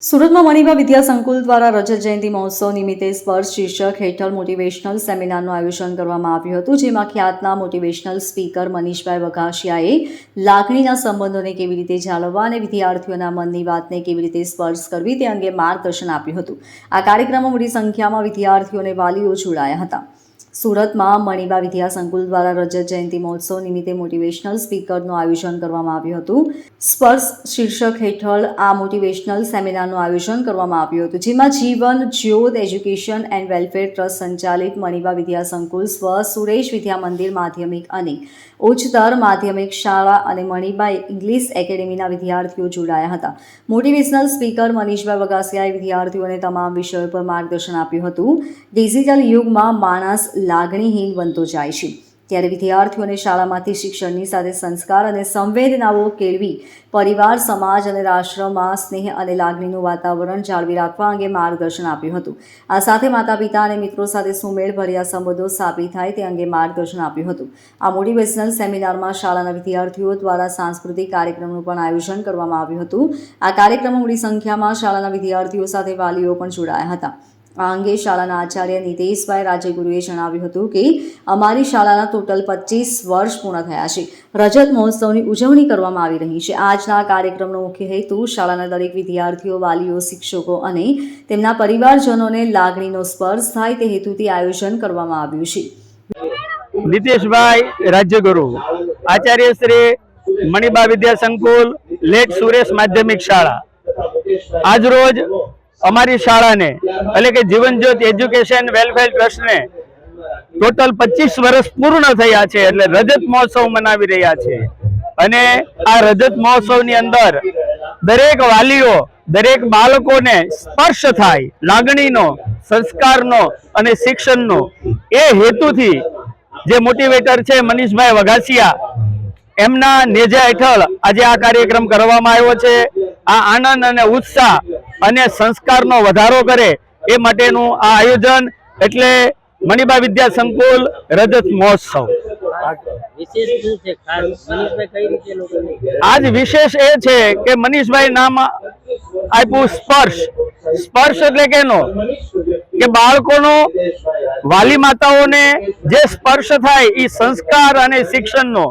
સુરતમાં મણિબા વિદ્યા સંકુલ દ્વારા રજત જયંતિ મહોત્સવ નિમિત્તે સ્પર્શ શીર્ષક હેઠળ મોટિવેશનલ સેમિનારનું આયોજન કરવામાં આવ્યું હતું, જેમાં ખ્યાતના મોટિવેશનલ સ્પીકર મનીષભાઈ વઘાસિયાએ લાગણીના સંબંધોને કેવી રીતે જાળવવા અને વિદ્યાર્થીઓના મનની વાતને કેવી રીતે સ્પર્શ કરવી તે અંગે માર્ગદર્શન આપ્યું હતું। આ કાર્યક્રમમાં મોટી સંખ્યામાં વિદ્યાર્થીઓ અને વાલીઓ જોડાયા હતા। સુરતમાં મણિબા વિદ્યા સંકુલ દ્વારા રજત જયંતિ મહોત્સવ નિમિત્તે મોટિવેશનલ સ્પીકરનું આયોજન કરવામાં આવ્યું હતું। સ્પર્શ શીર્ષક હેઠળ આ મોટિવેશનલ સેમિનારનું આયોજન કરવામાં આવ્યું હતું, જેમાં જીવન જ્યોત એજ્યુકેશન એન્ડ વેલફેર ટ્રસ્ટ સંચાલિત મણિબા વિદ્યા સંકુલ, સ્વ સુરેશ વિદ્યા મંદિર માધ્યમિક અને ઉચ્ચતર માધ્યમિક શાળા અને મણિબા ઇંગ્લિશ એકેડેમીના વિદ્યાર્થીઓ જોડાયા હતા। મોટિવેશનલ સ્પીકર મનીષભાઈ વઘાસિયાએ વિદ્યાર્થીઓને તમામ વિષયો પર માર્ગદર્શન આપ્યું હતું। ડિજિટલ યુગમાં માણસ લાગણીહીન બનતો જાય છે, ત્યારે વિદ્યાર્થીઓને શાળામાંથી શિક્ષણની સાથે સંસ્કાર અને સંવેદનાઓ કેળવી પરિવાર, સમાજ અને રાષ્ટ્રમાં સ્નેહ અને લાગણીનું વાતાવરણ જાળવી રાખવા અંગે માર્ગદર્શન આપ્યું હતું। આ સાથે માતા પિતા અને મિત્રો સાથે સુમેળભર્યા સંબંધો સ્થાપિત થાય તે અંગે માર્ગદર્શન આપ્યું હતું। આ મોટિવેશનલ સેમિનારમાં શાળાના વિદ્યાર્થીઓ દ્વારા સાંસ્કૃતિક કાર્યક્રમનું પણ આયોજન કરવામાં આવ્યું હતું। આ કાર્યક્રમમાં મોટી સંખ્યામાં શાળાના વિદ્યાર્થીઓ સાથે વાલીઓ પણ જોડાયા હતા। આ અંગે શાળાના આચાર્ય નિતેશભાઈ રાજ્યગુરુએ જણાવ્યું હતું કે અમારી શાળાના ટોટલ 25 વર્ષ પૂર્ણ થયા છે। રજત મહોત્સવની ઉજવણી કરવામાં આવી રહી છે। આજના કાર્યક્રમનો મુખ્ય હેતુ શાળાના દરેક વિદ્યાર્થીઓ, વાલીઓ, શિક્ષકો અને તેમના પરિવારજનોને લાગણીનો સ્પર્શ થાય તે હેતુથી આયોજન કરવામાં આવ્યું છે। નિતેશભાઈ રાજ્યગુરુ, આચાર્ય શ્રી મણિબા વિદ્યા સંકુલ, લેટ સુરેશ માધ્યમિક શાળા, આજ રોજ અમારી શાળાને એટલે કે જીવન જ્યોત એજ્યુકેશન વેલફેર ટ્રસ્ટને ટોટલ 25 વર્ષ પૂર્ણ થયા છે, એટલે રજત મહોત્સવ મનાવી રહ્યા છે। અને આ રજત મહોત્સવની અંદર દરેક વાલીઓ, દરેક બાળકોને સ્પર્શ થાય લાગણીનો, સંસ્કારનો અને શિક્ષણનો, એ હેતુથી જે મોટિવેટર છે મનીષભાઈ વઘાસિયા, એમના નેજા હેઠળ આજે આ કાર્યક્રમ કરવામાં આવ્યો છે। આ આનંદ અને ઉત્સાહ અને સંસ્કારનો વધારો કરે એ માટેનું આ આયોજન, એટલે મણિબા વિદ્યા સંકુલ રજત મહોત્સવ। આજ વિશેષ એ છે કે મનીષભાઈ નામ આપ્યું સ્પર્શ। સ્પર્શ એટલે કેનો કે બાળકોનો, વાલી માતાઓને જે સ્પર્શ થાય એ સંસ્કાર અને શિક્ષણનો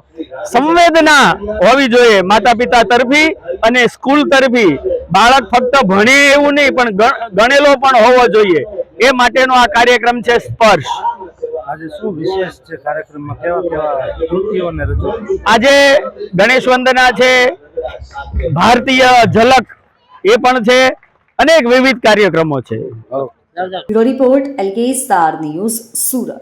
સંવેદના હોવી જોઈએ માતા પિતા તરફી અને સ્કૂલ તરફી। બાળક ફક્ત ભણે એવું નહીં પણ ગણેલો પણ હોવો જોઈએ, એ માટેનો આ કાર્યક્રમ છે સ્પર્શ। આજે શું વિશેષ છે કાર્યક્રમમાં, કેવા કૃતિઓને રજૂ? આજે ગણેશ વંદના છે, ભારતીય ઝલક એ પણ છે, અનેક વિવિધ કાર્યક્રમો છે। Bureau report, LK star news, Surat.